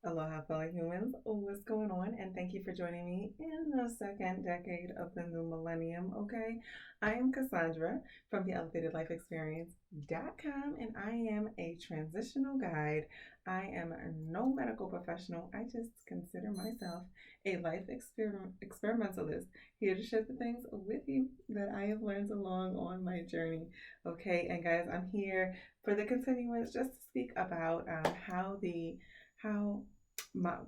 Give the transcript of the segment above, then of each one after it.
Aloha, fellow humans. What's going on? And thank you for joining me in the second decade of the new millennium. Okay, I am Cassandra from the Elevated Life Experience.com, and I am a transitional guide. I am no medical professional. I just consider myself a experimentalist here to share the things with you that I have learned along on my journey. Okay, and guys, I'm here for the continuance just to speak about how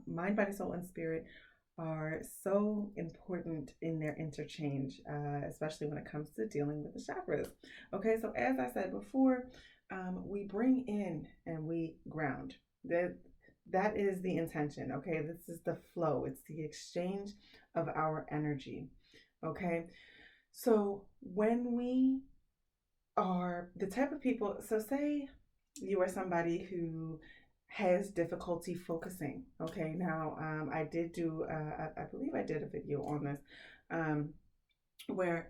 mind, body, soul, and spirit are so important in their interchange, especially when it comes to dealing with the chakras. Okay, so as I said before, we bring in and we ground. That is the intention. Okay, this is the flow. It's the exchange of our energy. Okay, so when we are the type of people, so say you are somebody who has difficulty focusing. Okay, now I did do, I believe I did a video on this, um, where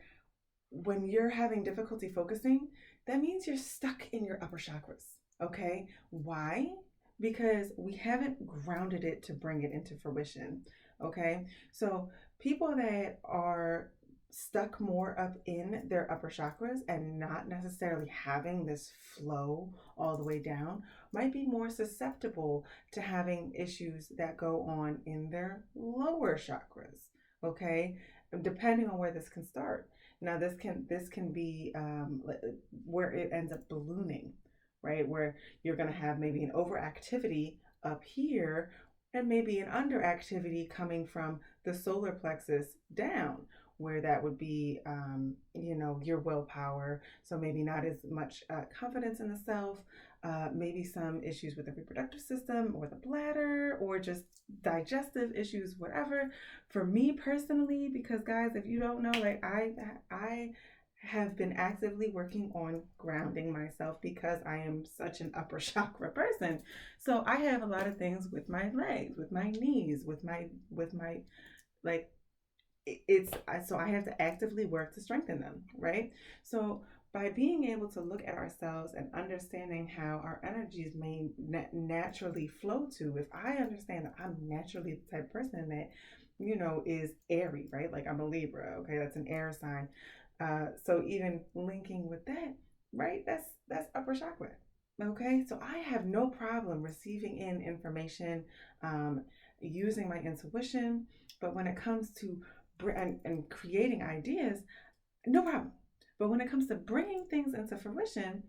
when you're having difficulty focusing, that means you're stuck in your upper chakras. Okay, why? Because we haven't grounded it to bring it into fruition. Okay, so people that are stuck more up in their upper chakras and not necessarily having this flow all the way down might be more susceptible to having issues that go on in their lower chakras. Okay, depending on where this can start. Now, this can be where it ends up ballooning, right? Where you're going to have maybe an overactivity up here and maybe an underactivity coming from the solar plexus down, where that would be, your willpower. So maybe not as much confidence in the self, maybe some issues with the reproductive system or the bladder or just digestive issues, whatever. For me personally, because guys, if you don't know, like I have been actively working on grounding myself because I am such an upper chakra person. So I have a lot of things with my legs, with my knees, with my like it's so I have to actively work to strengthen them, right? So by being able to look at ourselves and understanding how our energies may naturally flow to, if I understand that I'm naturally the type of person that, is airy, right? Like I'm a Libra, okay, that's an air sign. So even linking with that, right? That's upper chakra. Okay, so I have no problem receiving in information, using my intuition, but when it comes to and creating ideas, no problem. But when it comes to bringing things into fruition,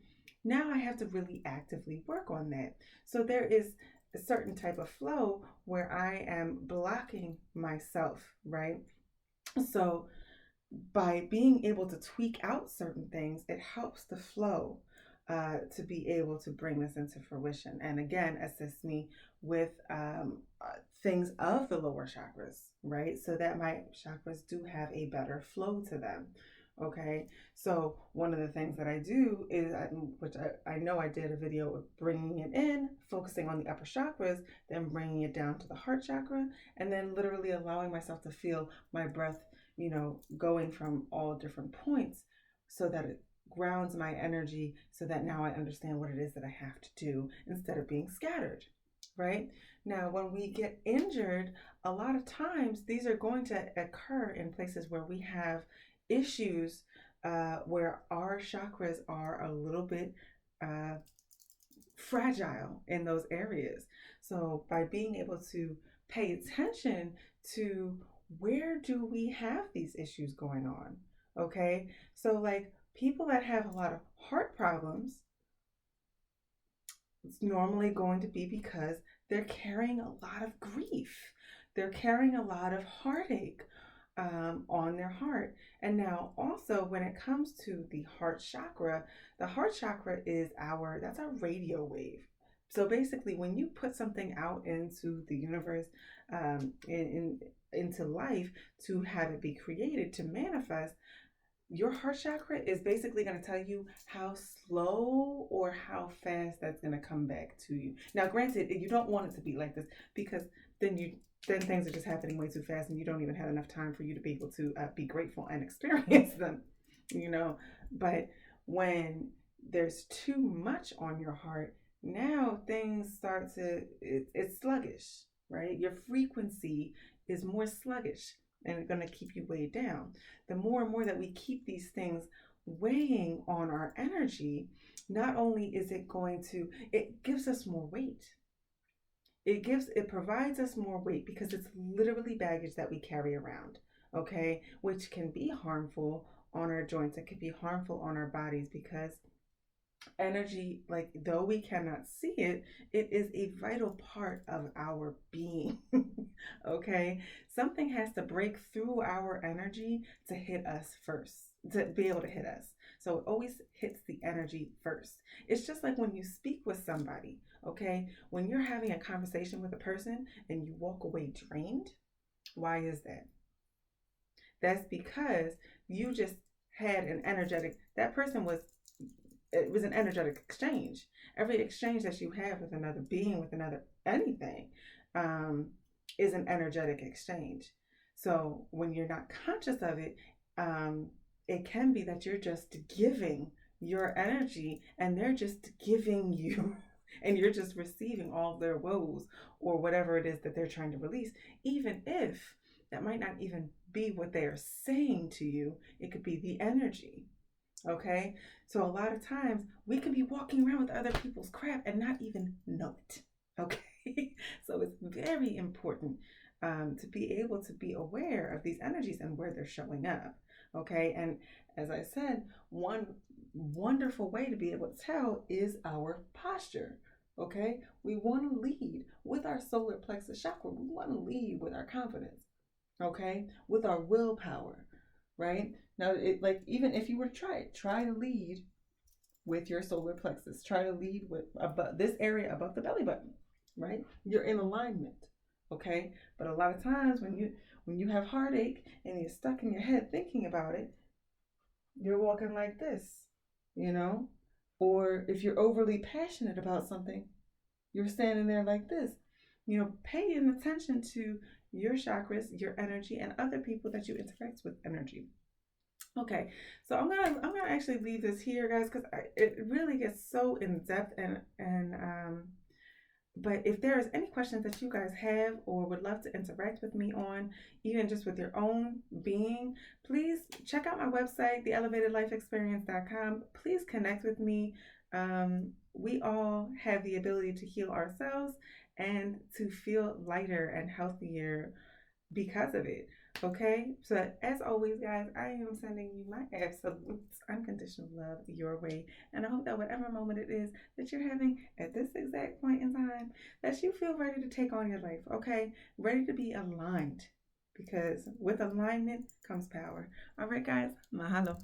now I have to really actively work on that. So there is a certain type of flow where I am blocking myself, right? So by being able to tweak out certain things, it helps the flow to be able to bring this into fruition. And again, assist me with things of the lower chakras, right? So that my chakras do have a better flow to them. Okay, so one of the things that I do is, which I know I did a video of bringing it in, focusing on the upper chakras, then bringing it down to the heart chakra, and then literally allowing myself to feel my breath, going from all different points so that it grounds my energy so that now I understand what it is that I have to do instead of being scattered, right? Now, when we get injured, a lot of times these are going to occur in places where we have issues, where our chakras are a little bit uh, fragile in those areas. So, by being able to pay attention to where do we have these issues going on, okay? So, like people that have a lot of heart problems, it's normally going to be because they're carrying a lot of grief. They're carrying a lot of heartache on their heart. And now, also, when it comes to the heart chakra is that's our radio wave. So basically, when you put something out into the universe, into life to have it be created, to manifest, your heart chakra is basically going to tell you how slow or how fast that's going to come back to you. Now, granted, you don't want it to be like this because then things are just happening way too fast and you don't even have enough time for you to be able to be grateful and experience them, you know. But when there's too much on your heart, now things start to, it's sluggish, right? Your frequency is more sluggish and it's going to keep you weighed down. The more and more that we keep these things weighing on our energy, not only is it going to, it gives us more weight. It provides us more weight because it's literally baggage that we carry around, okay? Which can be harmful on our joints. It can be harmful on our bodies because energy, like though we cannot see it, it is a vital part of our being. Okay, something has to break through our energy to hit us first, to be able to hit us. So it always hits the energy first. It's just like when you speak with somebody. Okay, when you're having a conversation with a person and you walk away drained, why is that? That's because you just had an energetic, that person was, it was an energetic exchange. Every exchange that you have with another being, with another anything, is an energetic exchange. So when you're not conscious of it, it can be that you're just giving your energy and they're just giving you and you're just receiving all of their woes or whatever it is that they're trying to release, even if that might not even be what they're saying to you. It could be the energy. Okay, so a lot of times we can be walking around with other people's crap and not even know it. Okay, so it's very important to be able to be aware of these energies and where they're showing up. Okay, and as I said, one wonderful way to be able to tell is our posture. Okay, we want to lead with our solar plexus chakra, we want to lead with our confidence, okay, with our willpower, right? Now, like even if you were to try to lead with your solar plexus. Try to lead with above this area above the belly button, right? You're in alignment, okay? But a lot of times when you have heartache and you're stuck in your head thinking about it, you're walking like this, you know? Or if you're overly passionate about something, you're standing there like this. You know, paying attention to your chakras, your energy, and other people that you interact with energy. Okay, so I'm gonna actually leave this here, guys, because it really gets so in depth and but if there is any questions that you guys have or would love to interact with me on, even just with your own being, please check out my website, theelevatedlifeexperience.com. Please connect with me. We all have the ability to heal ourselves and to feel lighter and healthier because of it. Okay, so as always, guys, I am sending you my absolute unconditional love your way, and I hope that whatever moment it is that you're having at this exact point in time, that you feel ready to take on your life. Okay, ready to be aligned, because with alignment comes power. All right, guys, mahalo.